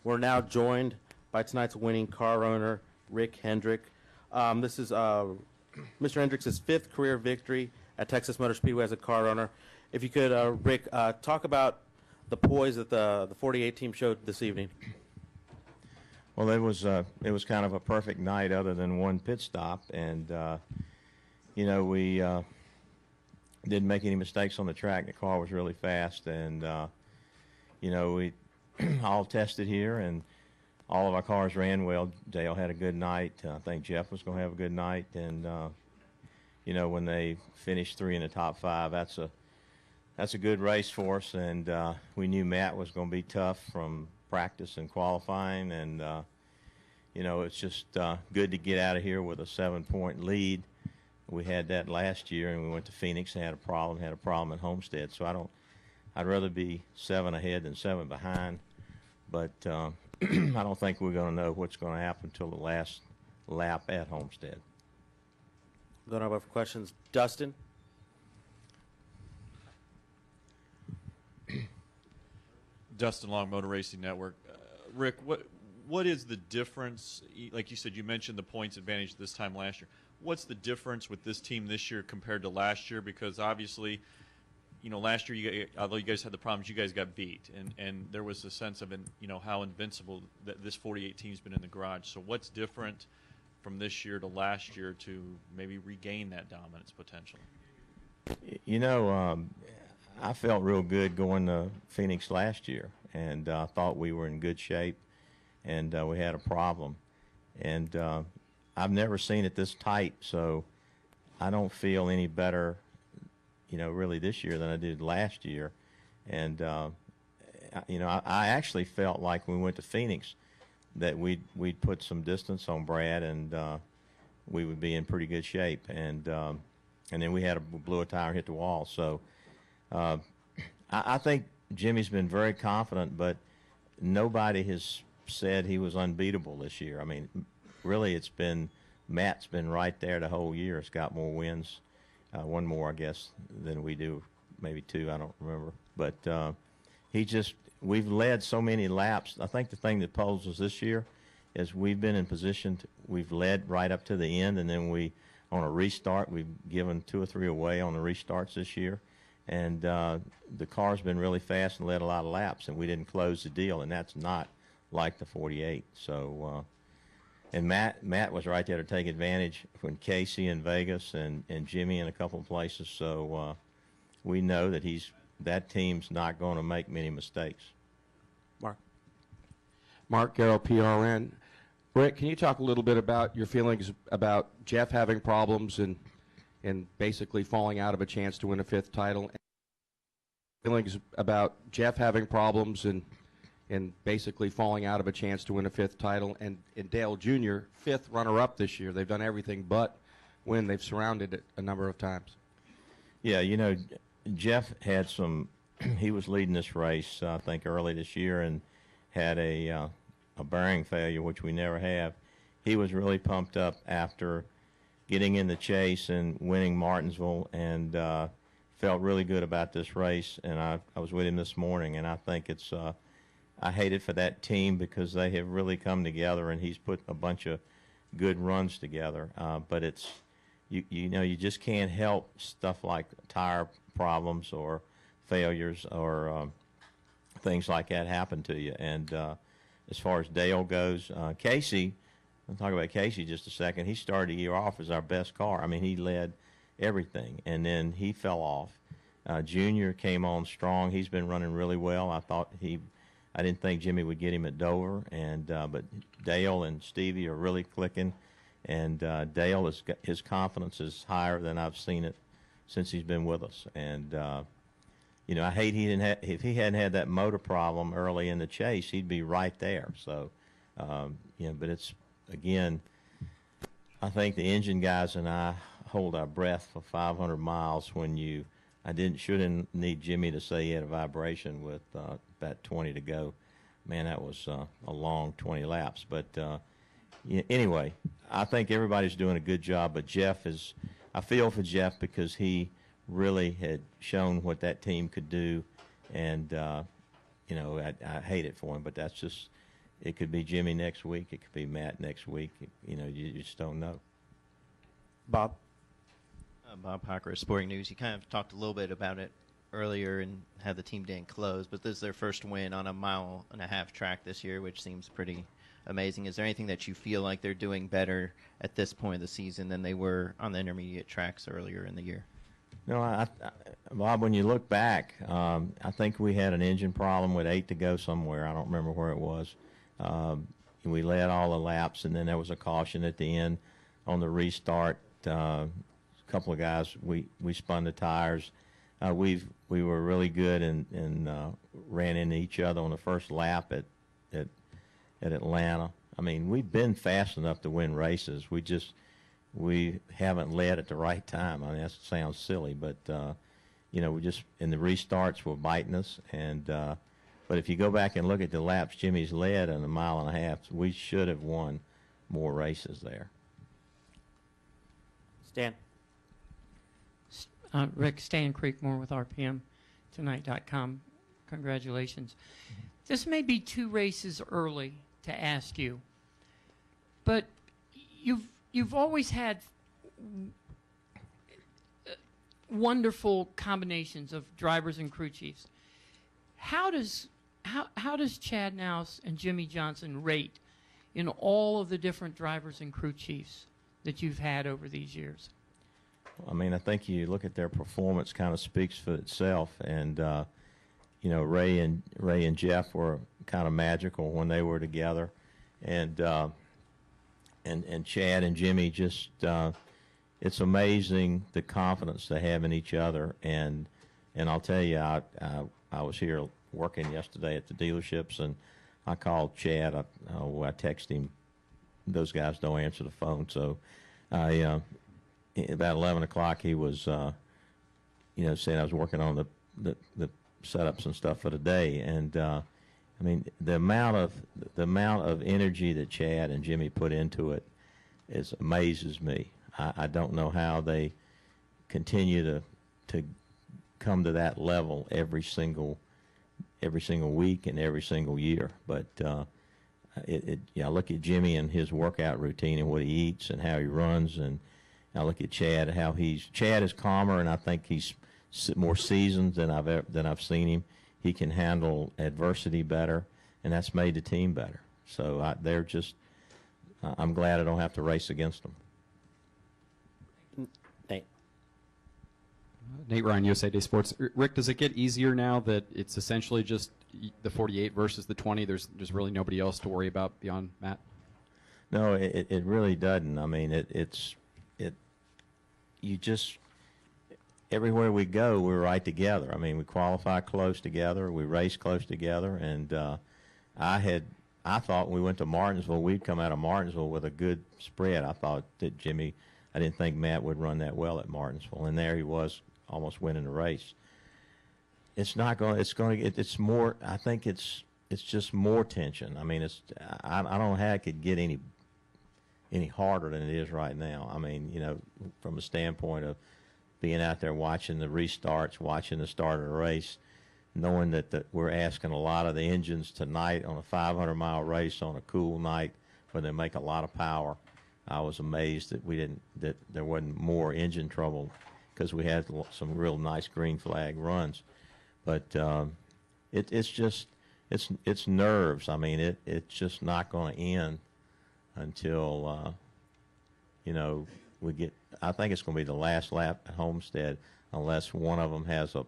We're now joined by tonight's winning car owner, Rick Hendrick. This is Mr. Hendrick's fifth career victory at Texas Motor Speedway as a car owner. If you could, Rick, talk about the poise that the 48 team showed this evening. Well, it was kind of a perfect night other than one pit stop, and we didn't make any mistakes on the track. The car was really fast, and we all tested here, and all of our cars ran well. Dale had a good night. I think Jeff was going to have a good night, and when they finished 3 in the top 5, that's a good race for us, and we knew Matt was going to be tough from practice and qualifying, and it's just good to get out of here with a 7-point lead. We had that last year, and we went to Phoenix and had a problem at Homestead. So I'd rather be 7 ahead than 7 behind, but I don't think we're going to know what's going to happen until the last lap at Homestead. Don't have other questions. Dustin? Dustin Long, Motor Racing Network. Rick, what is the difference? Like you said, you mentioned the points advantage this time last year. What's the difference with this team this year compared to last year? Because obviously, last year, although you guys had the problems, you guys got beat, and there was a sense of how invincible that this 48 team's been in the garage. So what's different from this year to last year to maybe regain that dominance potential? I felt real good going to Phoenix last year, and I thought we were in good shape, and we had a problem. And I've never seen it this tight, so I don't feel any better, really this year than I did last year. And, I actually felt like when we went to Phoenix that we'd put some distance on Brad, and we would be in pretty good shape. And then we blew a tire and hit the wall. So I think Jimmy's been very confident, but nobody has said he was unbeatable this year. I mean, really, Matt's been right there the whole year. It's got more wins, one more, I guess, than we do, maybe 2, I don't remember. But we've led so many laps. I think the thing that puzzles us this year is we've been in position, we've led right up to the end, and then on a restart, we've given 2 or 3 away on the restarts this year. And the car's been really fast and led a lot of laps, and we didn't close the deal, and that's not like the 48. So, and Matt was right there to take advantage when Casey in Vegas and Jimmy in a couple of places. So we know that that team's not going to make many mistakes. Mark Garrow, PRN. Rick, can you talk a little bit about your feelings about Jeff having problems and basically falling out of a chance to win a 5th title? Feelings about Jeff having problems and basically falling out of a chance to win a 5th title, and Dale Jr., 5th runner-up this year. They've done everything but win. They've surrounded it a number of times. Yeah, Jeff had he was leading this race, I think, early this year, and had a bearing failure, which we never have. He was really pumped up after getting in the chase and winning Martinsville, and felt really good about this race. And I was with him this morning, and I think I hate it for that team because they have really come together, and he's put a bunch of good runs together. But you just can't help stuff like tire problems or failures or things like that happen to you. And as far as Dale goes, Casey, I'll talk about Casey just a second. He started the year off as our best car. I mean, he led everything, and then he fell off. Junior came on strong. He's been running really well. I didn't think Jimmy would get him at Dover, but Dale and Stevie are really clicking, and Dale his confidence is higher than I've seen it since he's been with us. And I hate if he hadn't had that motor problem early in the chase, he'd be right there. So, but it's again, I think the engine guys and I hold our breath for 500 miles when I shouldn't need Jimmy to say he had a vibration with about 20 to go. Man, that was a long 20 laps. But anyway, I think everybody's doing a good job. But I feel for Jeff because he really had shown what that team could do. And, I hate it for him, but that's just it could be Jimmy next week. It could be Matt next week. You know, you just don't know. Bob? Bob Hocker, Sporting News. You kind of talked a little bit about it earlier and how the team didn't close, but this is their first win on a 1.5-mile track this year, which seems pretty amazing. Is there anything that you feel like they're doing better at this point of the season than they were on the intermediate tracks earlier in the year? No, Bob, when you look back, I think we had an engine problem with 8 to go somewhere. I don't remember where it was. We led all the laps, and then there was a caution at the end on the restart. A couple of guys, we spun the tires. We were really good and ran into each other on the first lap at Atlanta. I mean, we've been fast enough to win races. We haven't led at the right time. I mean, that sounds silly, but you know, we just in the restarts were biting us. And but if you go back and look at the laps Jimmy's led in a 1.5 miles, we should have won more races there. Stan? Rick, Stan Creekmore with RPMTonight.com. Congratulations. This may be 2 races early to ask you, but you've always had wonderful combinations of drivers and crew chiefs. How does Chad Nouse and Jimmy Johnson rate in all of the different drivers and crew chiefs that you've had over these years? I mean, I think you look at their performance, kind of speaks for itself. And you know, Ray and Jeff were kind of magical when they were together, and Chad and Jimmy just it's amazing the confidence they have in each other. And I'll tell you, I was here working yesterday at the dealerships, and I called Chad. I texted him. Those guys don't answer the phone, so about 11 o'clock, he was, you know, saying I was working on the setups and stuff for the day. And I mean, the amount of energy that Chad and Jimmy put into it amazes me. I don't know how they continue to come to that level every single week and every single year. But I look at Jimmy and his workout routine and what he eats and how he runs, and I look at Chad, how Chad is calmer, and I think he's more seasoned than I've seen him. He can handle adversity better, and that's made the team better. So they're just, I'm glad I don't have to race against them. Nate? Nate Ryan, USA Today Sports. Rick, does it get easier now that it's essentially just the 48 versus the 20? There's really nobody else to worry about beyond Matt? No, it really doesn't. I mean, you just, everywhere we go, we're right together. I mean, we qualify close together, we race close together, and I thought when we went to Martinsville, we'd come out of Martinsville with a good spread. I thought that I didn't think Matt would run that well at Martinsville, and there he was, almost winning the race. It's more, I think it's just more tension. I mean, I don't know how it could get any harder than it is right now. I mean, you know, from a standpoint of being out there watching the restarts, watching the start of the race, knowing that we're asking a lot of the engines tonight on a 500-mile race on a cool night where they make a lot of power. I was amazed that there wasn't more engine trouble, because we had some real nice green flag runs. But it's nerves. I mean, it's just not going to end until you know, I think it's going to be the last lap at Homestead, unless one of them has a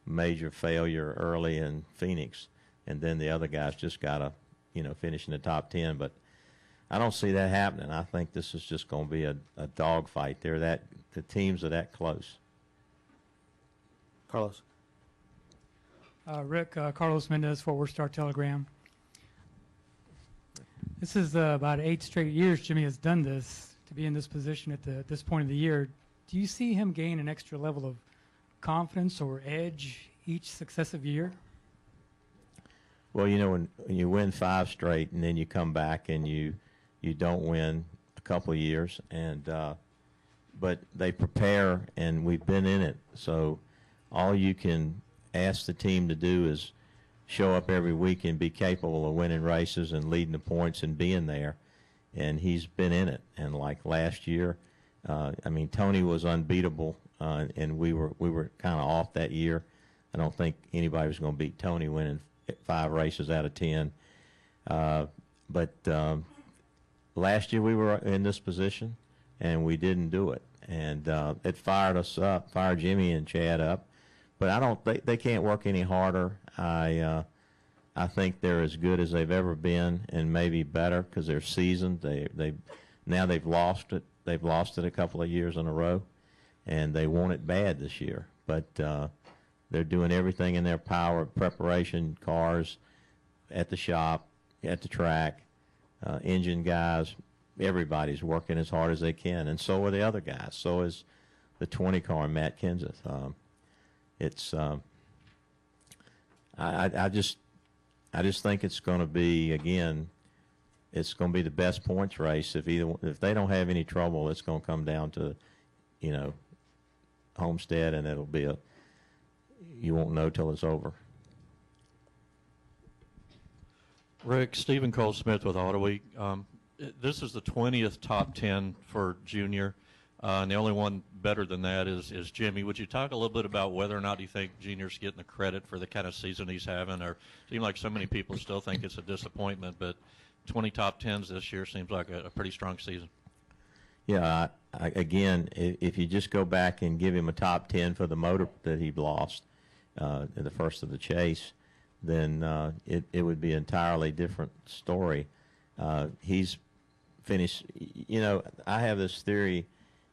major failure early in Phoenix, and then the other guys just got to, you know, finish in the top 10. But I don't see that happening. I think this is just going to be a dogfight. The teams are that close. Carlos? Rick, Carlos Mendez, Fort Worth Star-Telegram. This is about 8 straight years Jimmy has done this, to be in this position at this point of the year. Do you see him gain an extra level of confidence or edge each successive year? Well, you know, when you win 5 straight and then you come back and you don't win a couple of years, and but they prepare, and we've been in it. So all you can ask the team to do is show up every week and be capable of winning races and leading the points and being there. And he's been in it. And like last year, I mean, Tony was unbeatable, and we were kind of off that year. I don't think anybody was going to beat Tony winning 5 races out of 10. But last year we were in this position, and we didn't do it. And it fired us up, fired Jimmy and Chad up. But they can't work any harder. I think they're as good as they've ever been, and maybe better because they're seasoned. Now they've lost it. They've lost it a couple of years in a row, and they want it bad this year. But they're doing everything in their power, preparation, cars, at the shop, at the track, engine guys. Everybody's working as hard as they can, and so are the other guys. So is the 20 car, Matt Kenseth. I just think it's going to be, again, it's going to be the best points race. If they don't have any trouble, it's going to come down to, Homestead, and it'll be you won't know till it's over. Rick, Stephen Cole Smith with Auto Week. This is the 20th top 10 for Junior, and the only one better than that is Jimmy. Would you talk a little bit about whether or not you think Junior's getting the credit for the kind of season he's having, or it seems like so many people still think it's a disappointment, but 20 top 10s this year seems like a pretty strong season. Yeah, again, if you just go back and give him a top 10 for the motor that he lost in the first of the chase, then it would be an entirely different story. He's finished. I have this theory: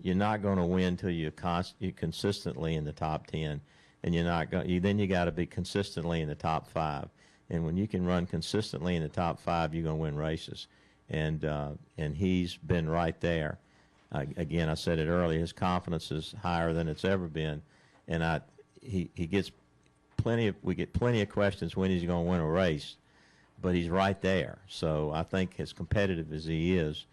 you're not going to win till you're consistently in the top 10, and you're not going. Then you got to be consistently in the top 5. And when you can run consistently in the top 5, you're going to win races. And he's been right there. Again, I said it earlier. His confidence is higher than it's ever been, and he gets plenty of. We get plenty of questions when he's going to win a race, but he's right there. So I think, as competitive as he is,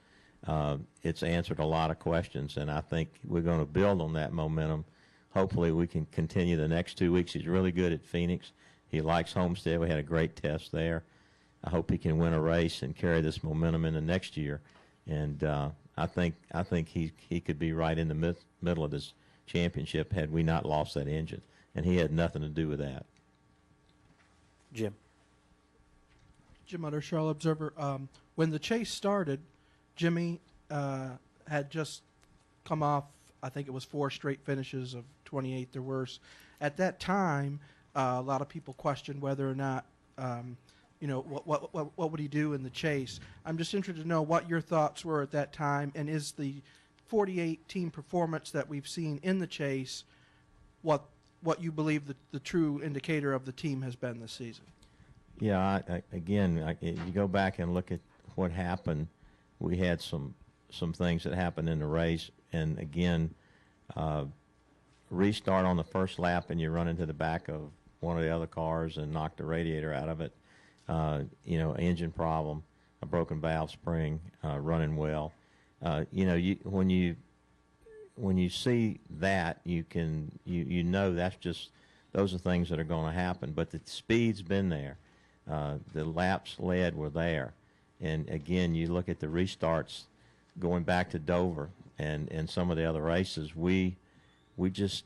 it's answered a lot of questions, and I think we're going to build on that momentum. Hopefully, we can continue the next 2 weeks. He's really good at Phoenix. He likes Homestead. We had a great test there. I hope he can win a race and carry this momentum into next year. And I think he could be right in the middle of this championship had we not lost that engine, and he had nothing to do with that. Jim Utter, Charlotte Observer. When the chase started, Jimmy had just come off, I think it was 4 straight finishes of 28th or worse. At that time, a lot of people questioned whether or not, what would he do in the chase. I'm just interested to know what your thoughts were at that time, and is the 48 team performance that we've seen in the chase what you believe the true indicator of the team has been this season? Yeah, if you go back and look at what happened, we had some things that happened in the race, and again, restart on the first lap and you run into the back of one of the other cars and knock the radiator out of it. Engine problem, a broken valve spring, running well. When you see that, you know that's just, those are things that are going to happen. But the speed's been there. The laps led were there. And again, you look at the restarts going back to Dover and some of the other races, we just,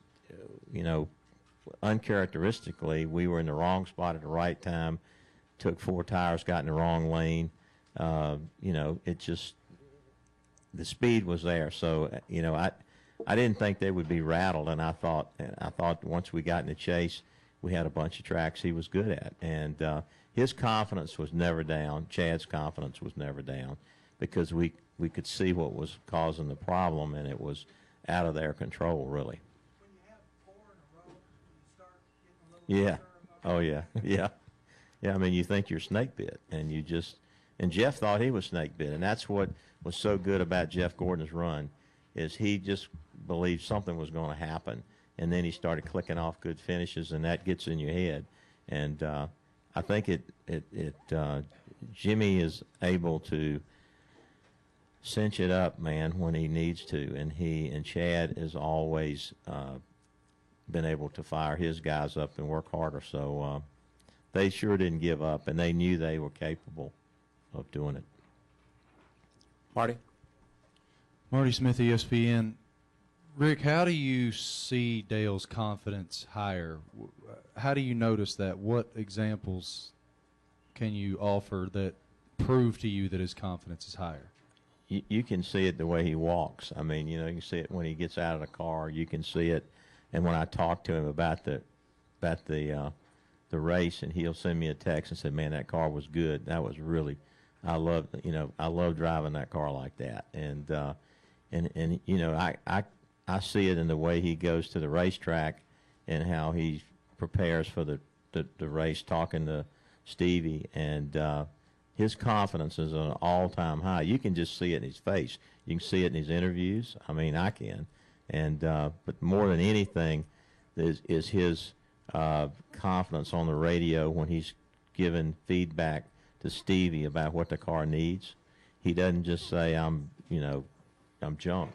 uncharacteristically, we were in the wrong spot at the right time, took 4 tires, got in the wrong lane. It just, the speed was there. So, I didn't think they would be rattled, and I thought once we got in the chase, we had a bunch of tracks he was good at. And his confidence was never down. Chad's confidence was never down because we could see what was causing the problem, and it was out of their control, really. When you have 4 in a row, you start getting a little Yeah. Oh, yeah. Yeah. Yeah, I mean, you think you're snake bit, and Jeff thought he was snake bit, and that's what was so good about Jeff Gordon's run, is he just believed something was going to happen, and then he started clicking off good finishes, and that gets in your head. And I think Jimmy is able to cinch it up, man, when he needs to, and Chad has always been able to fire his guys up and work harder. So they sure didn't give up, and they knew they were capable of doing it. Marty? Marty Smith, ESPN. Rick, how do you see Dale's confidence higher? How do you notice that? What examples can you offer that prove to you that his confidence is higher? You can see it the way he walks. I mean, you can see it when he gets out of the car. You can see it, and when I talk to him about the race, and he'll send me a text and say, "Man, that car was good. That was really, I love driving that car like that." And I see it in the way he goes to the racetrack and how he prepares for the race, talking to Stevie, and his confidence is on an all-time high. You can just see it in his face. You can see it in his interviews. I mean, I can. And but more than anything is his confidence on the radio when he's giving feedback to Stevie about what the car needs. He doesn't just say, I'm junk.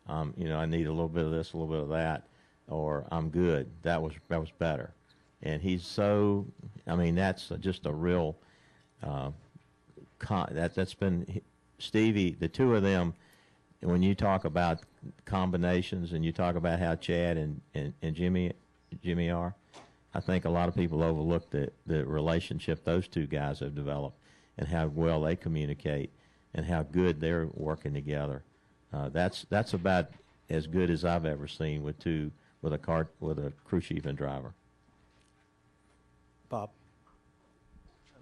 I need a little bit of this, a little bit of that, or I'm good. That was better. And he's so, that's just a real, that's been Stevie, the two of them, when you talk about combinations and you talk about how Chad and Jimmy are, I think a lot of people overlook the relationship those two guys have developed and how well they communicate and how good they're working together. That's about as good as I've ever seen with a crew chief and driver. Bob?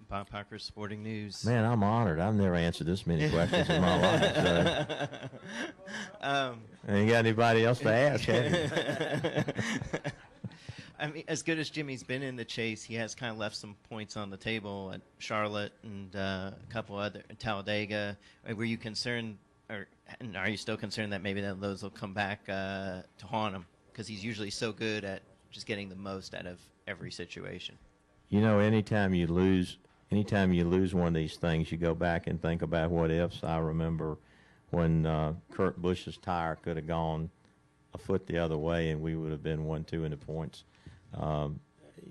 Bob Parker, Sporting News. Man, I'm honored. I've never answered this many questions in my life. So. And you got anybody else to ask, have you? I mean, as good as Jimmy's been in the chase, he has kind of left some points on the table at Charlotte and a couple other Talladega. Were you concerned, and are you still concerned that maybe those will come back to haunt him? Because he's usually so good at just getting the most out of every situation. Anytime you lose one of these things, you go back and think about what ifs. I remember when Kurt Busch's tire could have gone a foot the other way and we would have been 1-2 in the points.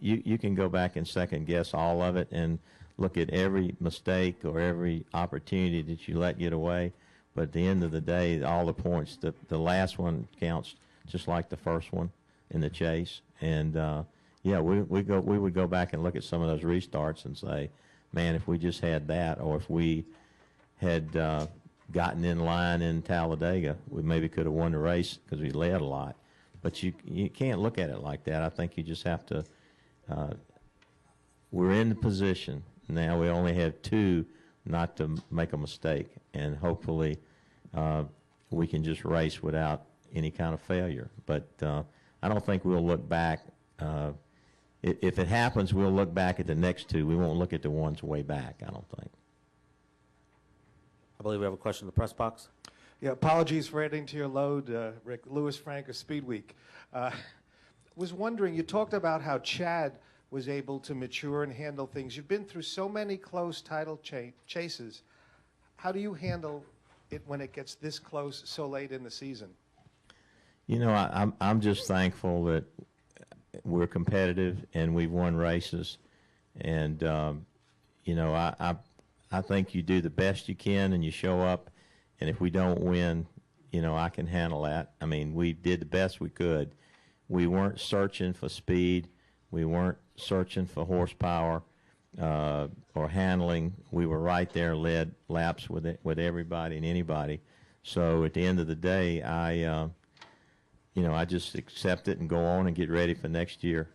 You can go back and second guess all of it and look at every mistake or every opportunity that you let get away. But at the end of the day, all the points, the last one counts just like the first one in the chase. And we would go back and look at some of those restarts and say, man, if we just had that, or if we had gotten in line in Talladega, we maybe could have won the race because we led a lot. But you can't look at it like that. I think you just have to we're in the position now. We only have two not to make a mistake, and hopefully we can just race without any kind of failure. But I don't think we'll look back. If it happens, we'll look back at the next two. We won't look at the ones way back, I don't think. I believe we have a question in the press box. Yeah, apologies for adding to your load, Rick. Louis Frank of Speed Week. Was wondering, you talked about how Chad was able to mature and handle things. You've been through so many close title chases. How do you handle it when it gets this close so late in the season? I'm just thankful that we're competitive and we've won races, and I think you do the best you can and you show up, and if we don't win, I can handle that. I mean, we did the best we could. We weren't searching for speed. We weren't searching for horsepower or handling. We were right there, led laps with everybody and anybody. So at the end of the day, I just accept it and go on and get ready for next year.